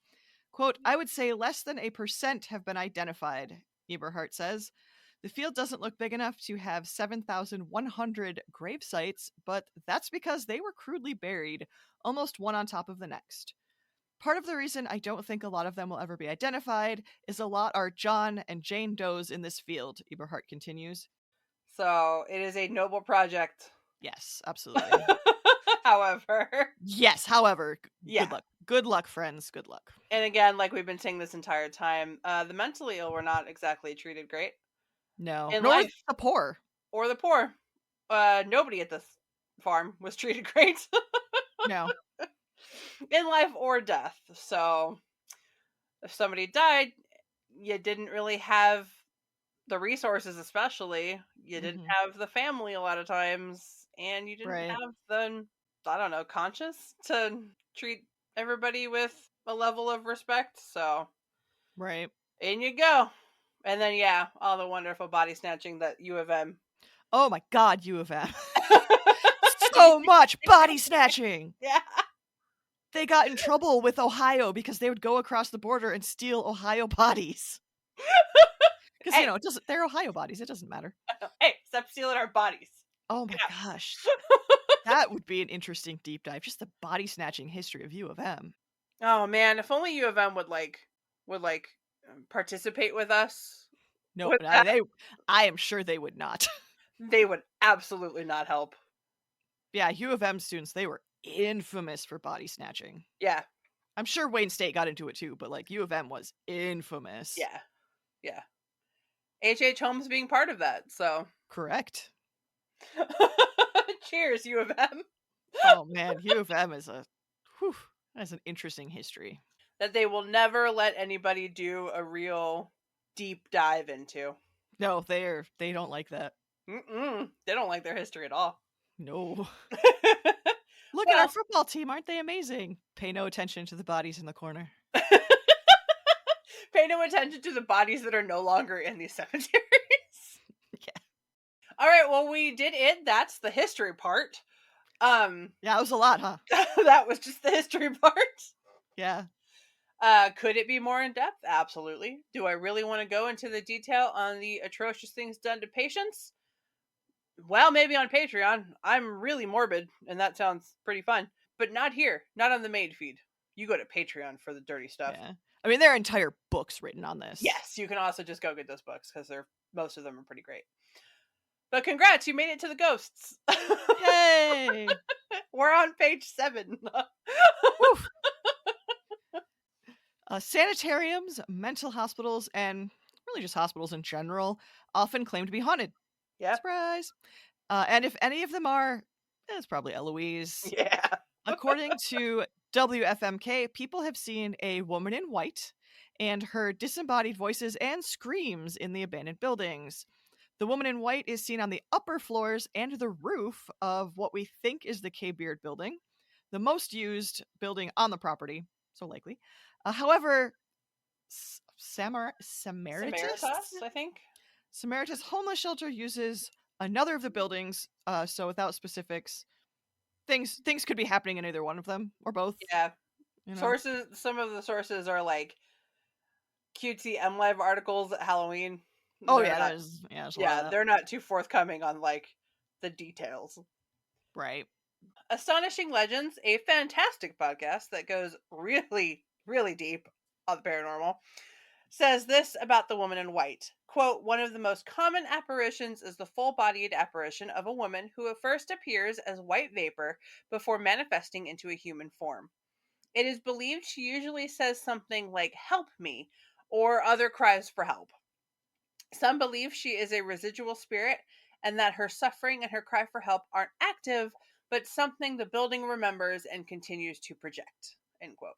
A: quote, I would say less than 1% have been identified, Eberhardt says. The field doesn't look big enough to have 7,100 grave sites, but that's because they were crudely buried, almost one on top of the next. Part of the reason I don't think a lot of them will ever be identified is a lot are John and Jane Does in this field, Eberhardt continues.
C: So it is a noble project.
A: Yes, absolutely.
C: However.
A: Yes, however,
C: yeah.
A: Good luck. Good luck, friends. Good luck.
C: And again, like we've been saying this entire time, the mentally ill were not exactly treated great.
A: No.
C: In
A: Nor
C: life,
A: the poor.
C: Or the poor. Nobody at this farm was treated great.
A: No.
C: In life or death. So if somebody died, you didn't really have the resources, especially. You didn't have the family a lot of times, and you didn't have the, I don't know, conscience to treat everybody with a level of respect. So
A: right.
C: In you go. And then, yeah, all the wonderful body snatching that U of M.
A: Oh my God, U of M. So much body snatching.
C: Yeah.
A: They got in trouble with Ohio because they would go across the border and steal Ohio bodies. Because,
C: hey.
A: you know, they're Ohio bodies. It doesn't matter.
C: Hey, stop stealing our bodies.
A: Oh my gosh. That would be an interesting deep dive. Just the body snatching history of U of M.
C: Oh man, if only U of M would participate with us.
A: No, I am sure they would not.
C: They would absolutely not help.
A: Yeah, U of M students, they were infamous for body snatching.
C: Yeah.
A: I'm sure Wayne State got into it too, but like U of M was infamous.
C: Yeah. Yeah. H.H. Holmes being part of that, so.
A: Correct.
C: Cheers, U of M.
A: Oh man, U of M is that's an interesting history.
C: That they will never let anybody do a real deep dive into.
A: No, they don't like that.
C: They don't like their history at all.
A: No. Look at our football team. Aren't they amazing? Pay no attention to the bodies in the corner.
C: Pay no attention to the bodies that are no longer in these cemeteries.
A: Yeah.
C: All right, well, we did it. That's the history part.
A: Yeah, it was a lot, huh?
C: That was just the history part.
A: Yeah.
C: Could it be more in depth? Absolutely. Do I really want to go into the detail on the atrocious things done to patients? Well, maybe on Patreon. I'm really morbid, and that sounds pretty fun. But not here. Not on the maid feed. You go to Patreon for the dirty stuff.
A: Yeah. I mean, there are entire books written on this.
C: Yes, you can also just go get those books because most of them are pretty great. But congrats, you made it to the ghosts.
A: Yay!
C: We're on page 7.
A: Woo! Sanitariums, mental hospitals, and really just hospitals in general often claim to be haunted.
C: Yep.
A: Surprise! And if any of them are, it's probably Eloise.
C: Yeah.
A: According to WFMK, people have seen a woman in white and heard disembodied voices and screams in the abandoned buildings. The woman in white is seen on the upper floors and the roof of what we think is the K Beard building, the most used building on the property, so likely. However, Samaritas?
C: Samaritas, I think.
A: Samaritas Homeless Shelter uses another of the buildings, so without specifics, things could be happening in either one of them or both.
C: Yeah.
A: You know?
C: Sources. Some of the sources are like cutesy MLive articles at Halloween.
A: Oh
C: They're
A: yeah,
C: not,
A: there's a lot of
C: yeah,
A: that.
C: they're not too forthcoming on like the details.
A: Right.
C: Astonishing Legends, a fantastic podcast that goes really, really deep on the paranormal, says this about the woman in white. Quote, one of the most common apparitions is the full-bodied apparition of a woman who at first appears as white vapor before manifesting into a human form. It is believed she usually says something like, help me, or other cries for help. Some believe she is a residual spirit and that her suffering and her cry for help aren't active, but something the building remembers and continues to project. End quote.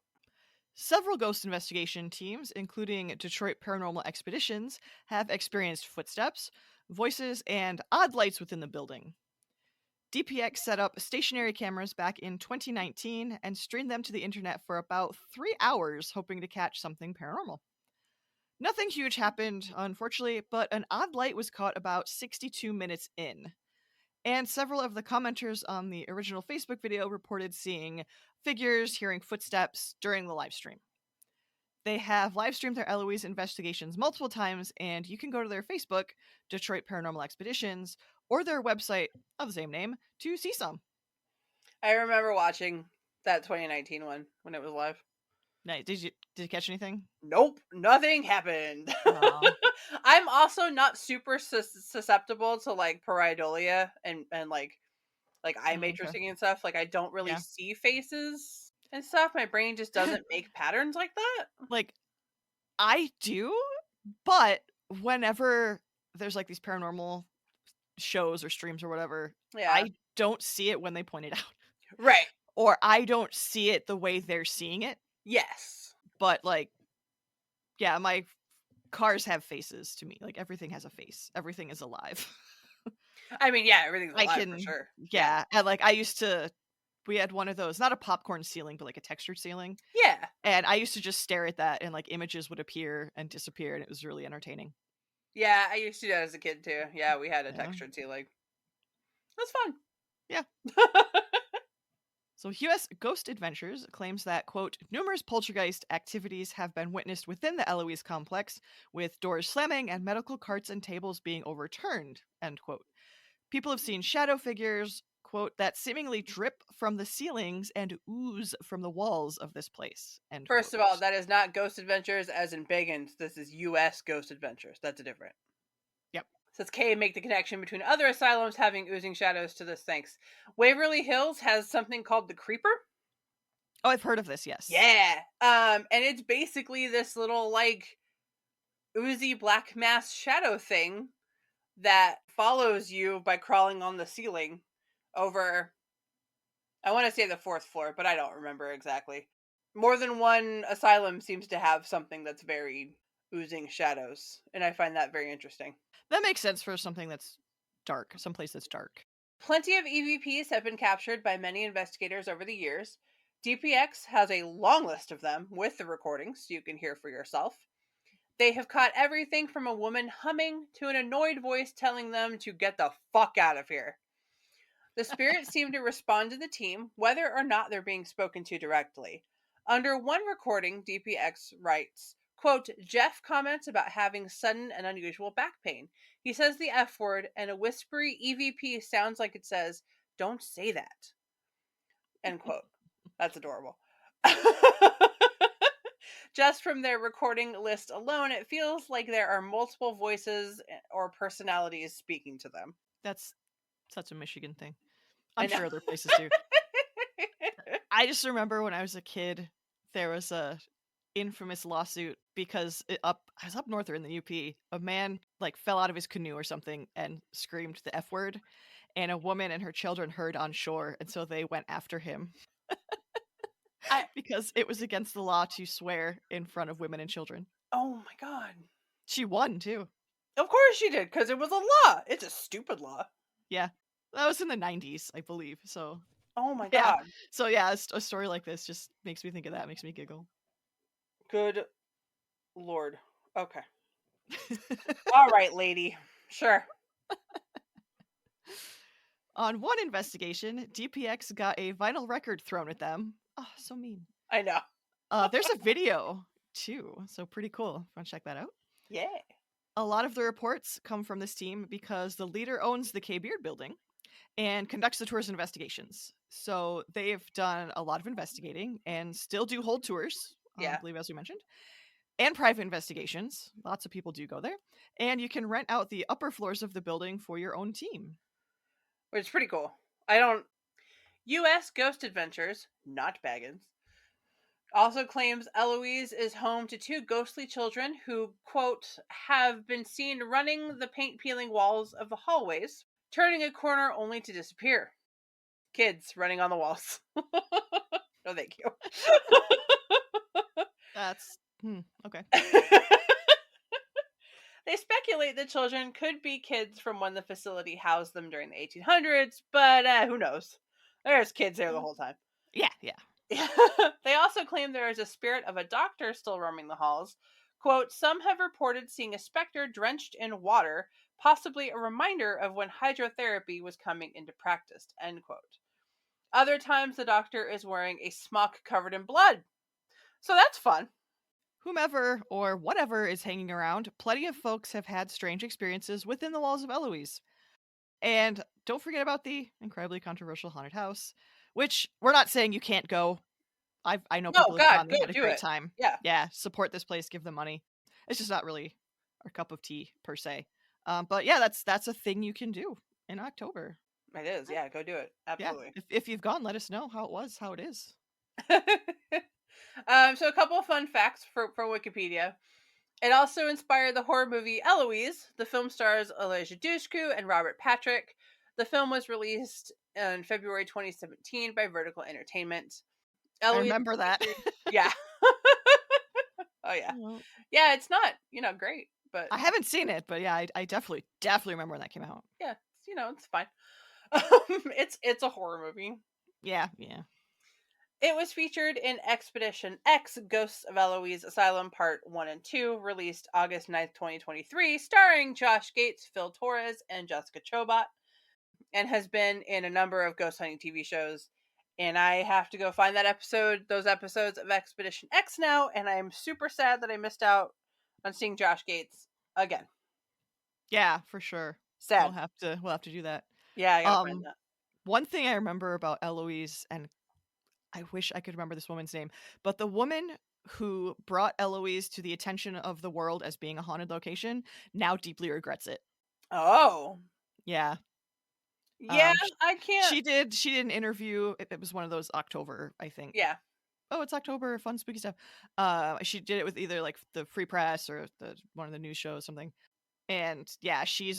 A: Several ghost investigation teams, including Detroit Paranormal Expeditions, have experienced footsteps, voices, and odd lights within the building. DPX set up stationary cameras back in 2019 and streamed them to the internet for about 3 hours, hoping to catch something paranormal. Nothing huge happened, unfortunately, but an odd light was caught about 62 minutes in. And several of the commenters on the original Facebook video reported seeing figures, hearing footsteps during the live stream. They have live streamed their Eloise investigations multiple times, and you can go to their Facebook, Detroit Paranormal Expeditions, or their website of the same name to see some.
C: I remember watching that 2019 one when it was live.
A: Nice. Did you catch anything?
C: Nope, nothing happened.
A: Aw.
C: I'm also not super susceptible to like pareidolia and like eye
A: Okay.
C: matrixing and stuff. Like I don't really
A: Yeah.
C: see faces and stuff. My brain just doesn't make patterns like that.
A: Like, I do, but whenever there's like these paranormal shows or streams or whatever,
C: Yeah.
A: I don't see it when they point it out.
C: Right.
A: Or I don't see it the way they're seeing it.
C: Yes.
A: But like, yeah, my cars have faces to me. Like everything has a face. Everything is alive.
C: I mean, yeah, everything's
A: I
C: alive
A: can,
C: for sure.
A: yeah. And like we had one of those, not a popcorn ceiling, but like a textured ceiling.
C: Yeah.
A: And I used to just stare at that and like images would appear and disappear and it was really entertaining.
C: Yeah, I used to do that as a kid too. Yeah, we had a
A: Yeah.
C: textured ceiling. That's fun.
A: Yeah. So US Ghost Adventures claims that, quote, numerous poltergeist activities have been witnessed within the Eloise complex, with doors slamming and medical carts and tables being overturned, end quote. People have seen shadow figures, quote, that seemingly drip from the ceilings and ooze from the walls of this place, end quote.
C: First of all, that is not Ghost Adventures as in Bagans. This is US Ghost Adventures. That's a different.
A: Yep.
C: Says Kay, make the connection between other asylums having oozing shadows to this. Thanks. Waverly Hills has something called the Creeper.
A: Oh, I've heard of this, yes.
C: Yeah. And it's basically this little like oozy black mass shadow thing that follows you by crawling on the ceiling over, I want to say the 4th floor, but I don't remember exactly. More than one asylum seems to have something that's very oozing shadows, and I find that very interesting.
A: That makes sense for something that's dark, someplace that's dark.
C: Plenty of EVPs have been captured by many investigators over the years. DPX has a long list of them with the recordings you can hear for yourself. They have caught everything from a woman humming to an annoyed voice telling them to get the fuck out of here. The spirits seem to respond to the team, whether or not they're being spoken to directly. Under one recording, DPX writes, quote, Jeff comments about having sudden and unusual back pain. He says the F word, and a whispery EVP sounds like it says, don't say that. End quote. That's adorable. Just from their recording list alone, it feels like there are multiple voices or personalities speaking to them.
A: That's such a Michigan thing.
C: I
A: I'm
C: know.
A: sure other places do. I just remember when I was a kid, there was a infamous lawsuit because I was up north or in the UP. A man like fell out of his canoe or something and screamed the F word, and a woman and her children heard on shore, and so they went after him
C: I
A: because it was against the law to swear in front of women and children.
C: oh my god.
A: She won too.
C: Of course she did, because it was a law. It's a stupid law.
A: Yeah. That was in the 90s, I believe. So,
C: Oh my
A: yeah.
C: god.
A: So, yeah, a story like this just makes me think of that, makes me giggle.
C: Good lord. Okay. All right, lady. Sure.
A: On one investigation, DPX got a vinyl record thrown at them. Oh, so mean.
C: I know.
A: There's a video too, so pretty cool. Want to check that out?
C: Yeah.
A: A lot of the reports come from this team because the leader owns the K Beard building and conducts the tours and investigations. So they've done a lot of investigating and still do hold tours, I
C: Yeah.
A: believe, as we mentioned, and private investigations. Lots of people do go there. And you can rent out the upper floors of the building for your own team.
C: Which is pretty cool. I don't. U.S. Ghost Adventures, not Baggins, also claims Eloise is home to two ghostly children who, quote, have been seen running the paint peeling walls of the hallways, turning a corner only to disappear. Kids running on the walls. No, thank you.
A: That's okay.
C: They speculate the children could be kids from when the facility housed them during the 1800s, but who knows? There's kids there the whole time.
A: Yeah.
C: They also claim there is a spirit of a doctor still roaming the halls. Quote, some have reported seeing a specter drenched in water, possibly a reminder of when hydrotherapy was coming into practice, end quote. Other times the doctor is wearing a smock covered in blood. So that's fun.
A: Whomever or whatever is hanging around, plenty of folks have had strange experiences within the walls of Eloise. And don't forget about the incredibly controversial haunted house, which we're not saying you can't go. I know
C: No,
A: people have
C: God,
A: gone, they
C: go
A: had a
C: do
A: great
C: it.
A: time.
C: Yeah.
A: Yeah, support this place, give them money. It's just not really our cup of tea per se. But yeah, that's a thing you can do in October.
C: It is. Yeah, go do it.
A: Yeah,
C: Absolutely.
A: if you've gone, let us know how it was, how it is.
C: So a couple of fun facts for Wikipedia. It also inspired the horror movie Eloise. The film stars Elijah Dushku and Robert Patrick. The film was released in February 2017 by Vertical Entertainment.
A: I
C: Eloise
A: remember that.
C: yeah. Oh yeah.
A: Well,
C: Yeah, it's not, great, but
A: I haven't seen it, but yeah, I definitely remember when that came out.
C: yeah, it's fine. It's a horror movie.
A: Yeah.
C: It was featured in Expedition X Ghosts of Eloise Asylum Part 1 and 2, released August 9th, 2023, starring Josh Gates, Phil Torres, and Jessica Chobot, and has been in a number of ghost hunting TV shows. And I have to go find those episodes of Expedition X now, and I'm super sad that I missed out on seeing Josh Gates again.
A: Yeah, for sure.
C: Sad.
A: We'll have to do that.
C: Yeah, I gotta find that.
A: One thing I remember about Eloise, and I wish I could remember this woman's name, but the woman who brought Eloise to the attention of the world as being a haunted location now deeply regrets it.
C: Oh.
A: Yeah.
C: Yeah, I can't.
A: She did an interview. It was one of those October, I think.
C: Yeah.
A: Oh, it's October, fun spooky stuff. She did it with either like the Free Press or one of the news shows, something. And yeah, she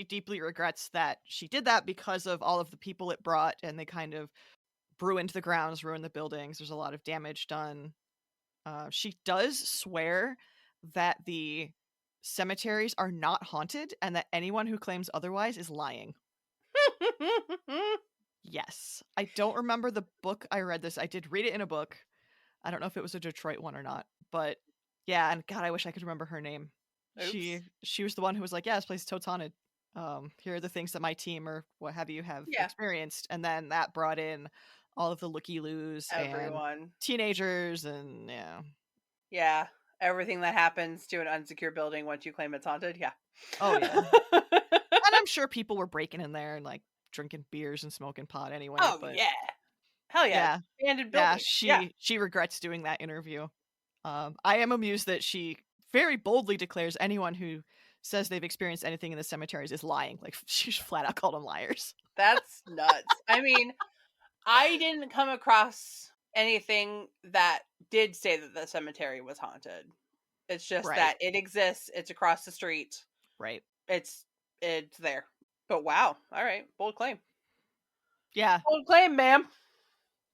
A: deeply regrets that she did that because of all of the people it brought, and they kind of ruined the grounds, ruined the buildings. There's a lot of damage done. She does swear that the cemeteries are not haunted and that anyone who claims otherwise is lying. Yes. I don't remember the book I read this. I did read it in a book. I don't know if it was a Detroit one or not, but yeah, and God, I wish I could remember her name.
C: Oops.
A: She was the one who was like, yeah, this place is totes haunted. Here are the things that my team or what have you have experienced. And then that brought in all of the looky-loos
C: Everyone.
A: and teenagers and
C: Yeah. Everything that happens to an unsecure building once you claim it's haunted. Yeah.
A: Oh yeah. And I'm sure people were breaking in there and like drinking beers and smoking pot anyway.
C: Oh
A: but
C: yeah. Hell yeah.
A: yeah.
C: Abandoned
A: Yeah,
C: building.
A: she regrets doing that interview. I am amused that she very boldly declares anyone who says they've experienced anything in the cemeteries is lying. Like, she's flat out called them liars.
C: That's nuts. I mean, I didn't come across anything that did say that the cemetery was haunted. It's just
A: Right.
C: that it exists. It's across the street.
A: Right.
C: It's there. But wow. All right. Bold claim.
A: Yeah.
C: Bold claim, ma'am.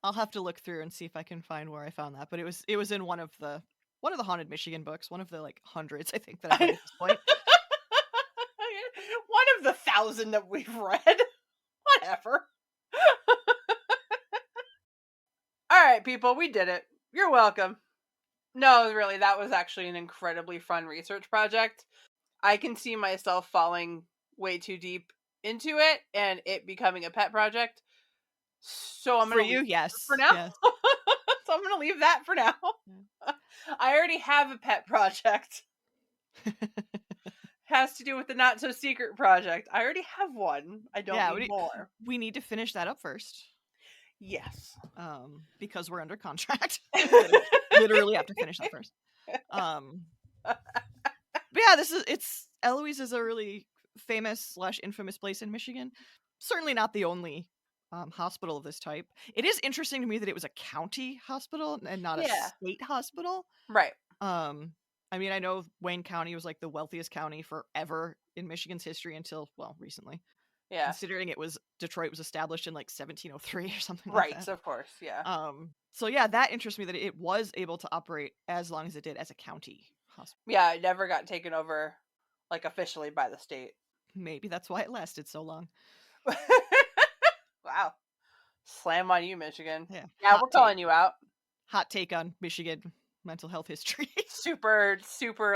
A: I'll have to look through and see if I can find where I found that. But it was in one of the Haunted Michigan books, one of the like hundreds I think that I've read at this point.
C: One of the 1,000 that we've read. Whatever. All right, people, we did it. You're welcome. No, really, that was actually an incredibly fun research project. I can see myself falling way too deep into it and it becoming a pet project. So I'm
A: For
C: going to
A: you,
C: leave
A: yes.
C: for now.
A: Yes.
C: So I'm going to leave that for now. I already have a pet project. Has to do with the Not So Secret project. I already have one. I don't need more.
A: We need to finish that up first.
C: Yes.
A: Because we're under contract. Literally have to finish that first. But yeah, Eloise is a really famous / infamous place in Michigan. Certainly not the only hospital of this type. It is interesting to me that it was a county hospital and not a state hospital.
C: Right.
A: I mean, I know Wayne County was like the wealthiest county forever in Michigan's history until, well, recently.
C: Yeah.
A: Considering Detroit was established in like 1703 or something
C: like
A: that.
C: Right, of course, yeah.
A: So yeah, that interests me that it was able to operate as long as it did as a county hospital.
C: Yeah, it never got taken over like officially by the state.
A: Maybe that's why it lasted so long.
C: Wow. Slam on you, Michigan.
A: Yeah,
C: we're calling you out.
A: Hot take on Michigan mental health history.
C: Super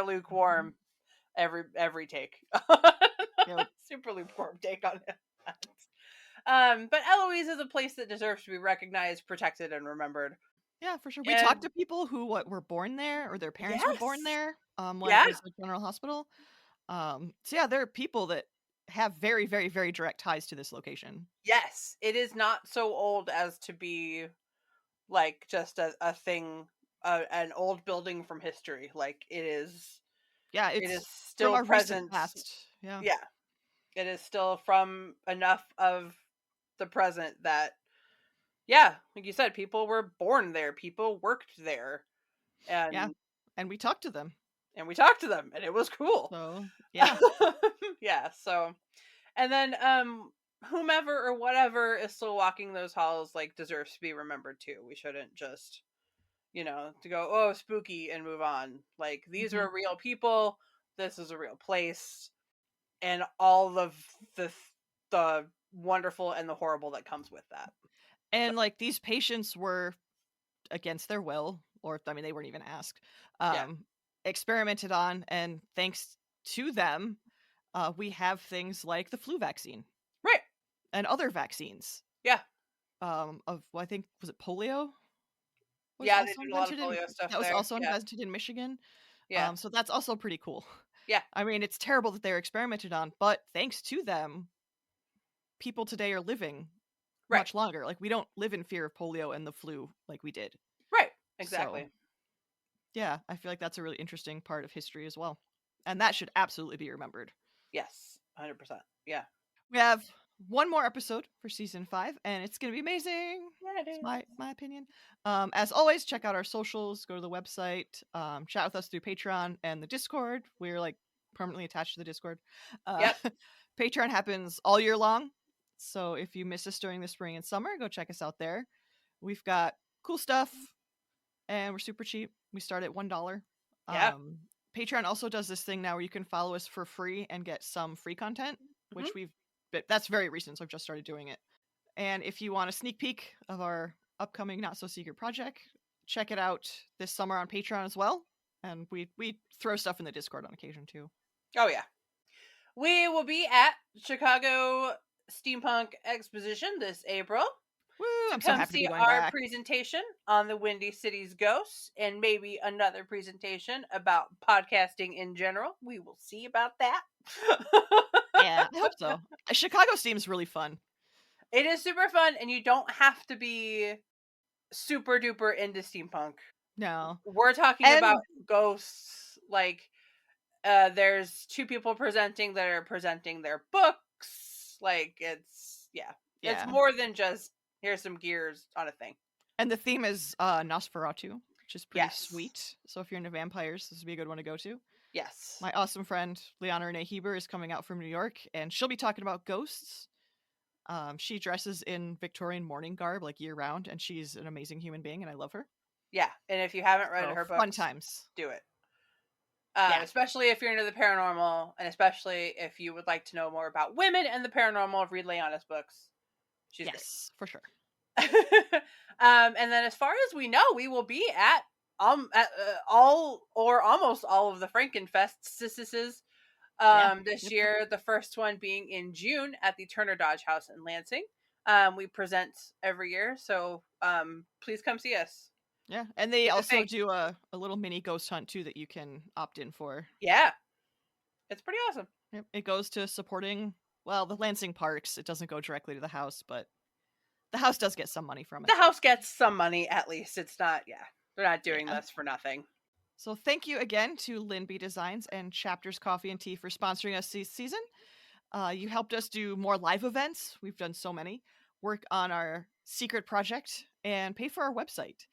C: lukewarm. Every take. Yep. Super lukewarm take on it. But Eloise is a place that deserves to be recognized, protected, and remembered.
A: Yeah, for sure. We talked to people who were born there or their parents were born there when it was a general hospital. So yeah, there are people that have very, very, very direct ties to this location.
C: Yes, it is not so old as to be like just a thing, an old building from history. Like it is.
A: Yeah,
C: it is still
A: from our
C: present.
A: Past. Yeah,
C: it is still from enough of the present that, yeah, like you said, people were born there, people worked there, and
A: we talked to them,
C: and it was cool.
A: So yeah,
C: yeah. So, and then whomever or whatever is still walking those halls like deserves to be remembered too. We shouldn't just, to go, oh, spooky and move on. Like these are real people. This is a real place, and all of the wonderful and the horrible that comes with that.
A: And like these patients were against their will, or I mean they weren't even asked, experimented on, and thanks to them we have things like the flu vaccine,
C: right,
A: and other vaccines. I think, was it polio?
C: They did a lot of polio stuff.
A: That was also invented in Michigan. So that's also pretty cool.
C: Yeah,
A: I mean, it's terrible that they're experimented on, but thanks to them, people today are living much longer. Like we don't live in fear of polio and the flu like we did.
C: Right, exactly.
A: So, yeah, I feel like that's a really interesting part of history as well, and that should absolutely be remembered.
C: Yes, 100%. Yeah,
A: we have one more episode for season 5, and it's gonna be amazing.
C: Yeah, it is.
A: My opinion. As always, check out our socials, go to the website, chat with us through Patreon and the Discord. We're like permanently attached to the Discord. Patreon happens all year long, so if you miss us during the spring and summer, go check us out there. We've got cool stuff, and we're super cheap. We start at $1. Patreon also does this thing now where you can follow us for free and get some free content, which that's very recent, so I've just started doing it. And if you want a sneak peek of our upcoming Not So Secret project, check it out this summer on Patreon as well. And we throw stuff in the Discord on occasion too.
C: Oh yeah. We will be at Chicago Steampunk Exposition this April.
A: Woo, I'm so happy to be going back.
C: Our presentation on the Windy City's ghosts, and maybe another presentation about podcasting in general. We will see about that.
A: Yeah, I hope so. Chicago seems really fun.
C: It is super fun, and you don't have to be super duper into steampunk.
A: No.
C: We're talking about
A: And
C: ghosts. Like, there's two people presenting that are presenting their books. Like, it's
A: yeah.
C: more than just here's some gears on a thing.
A: And the theme is Nosferatu, which is pretty
C: Yes.
A: sweet. So if you're into vampires, this would be a good one to go to.
C: Yes.
A: My awesome friend Liana Renee Heber is coming out from New York, and she'll be talking about ghosts. She dresses in Victorian mourning garb like year round, and she's an amazing human being, and I love her.
C: Yeah, and if you haven't read
A: So
C: her
A: fun
C: books,
A: times.
C: do it.
A: Yeah.
C: Especially if you're into the paranormal, and especially if you would like to know more about women and the paranormal, read Leanna's books. She's
A: Yes, for sure.
C: great. And then, as far as we know, we will be at all or almost all of the Frankenfests this year. The first one being in June at the Turner Dodge House in Lansing. We present every year, so please come see us.
A: Yeah, and they
C: Do the
A: also
C: thing.
A: do a little mini ghost hunt too that you can opt in for.
C: Yeah, it's pretty awesome.
A: Yep, it goes to supporting, well, the Lansing parks. It doesn't go directly to the house, but the house does get some money from it.
C: The house gets some money at least. It's not, they're not doing
A: Yeah.
C: this for nothing.
A: So thank you again to Lynn B Designs and Chapters Coffee and Tea for sponsoring us this season. You helped us do more live events. We've done so many. Work on our secret project and pay for our website.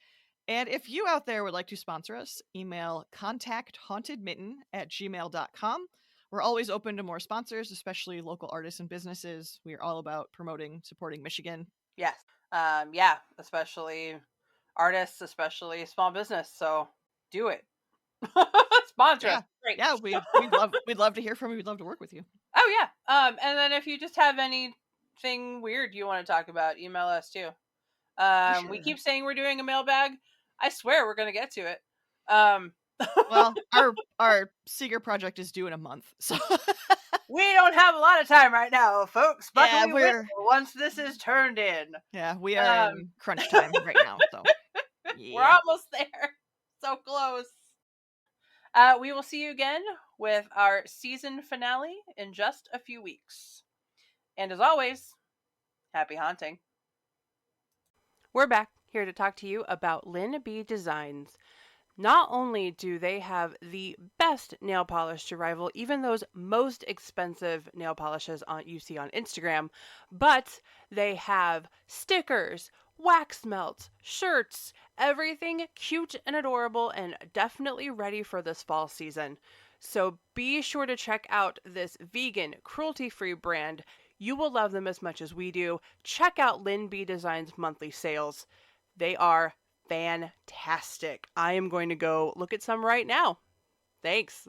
A: And if you out there would like to sponsor us, email contacthauntedmitten@gmail.com. We're always open to more sponsors, especially local artists and businesses. We are all about promoting, supporting Michigan.
C: Yes. Especially artists, especially small business. So do it. Sponsor us. Great.
A: Yeah, we'd love to hear from you. We'd love to work with you.
C: Oh yeah. And then if you just have anything weird you want to talk about, email us too. We keep saying we're doing a mailbag. I swear we're gonna get to it.
A: Well, our secret project is due in a month, so
C: we don't have a lot of time right now, folks. But
A: yeah,
C: we will once this is turned in.
A: Yeah, we are in crunch time right now. So
C: we're almost there. So close. We will see you again with our season finale in just a few weeks. And as always, happy haunting. We're back here to talk to you about Lynn B Designs. Not only do they have the best nail polish to rival even those most expensive nail polishes you see on Instagram, but they have stickers, wax melts, shirts, everything cute and adorable and definitely ready for this fall season. So be sure to check out this vegan, cruelty-free brand. You will love them as much as we do. Check out Lynn B Designs monthly sales. They are fantastic. I am going to go look at some right now. Thanks.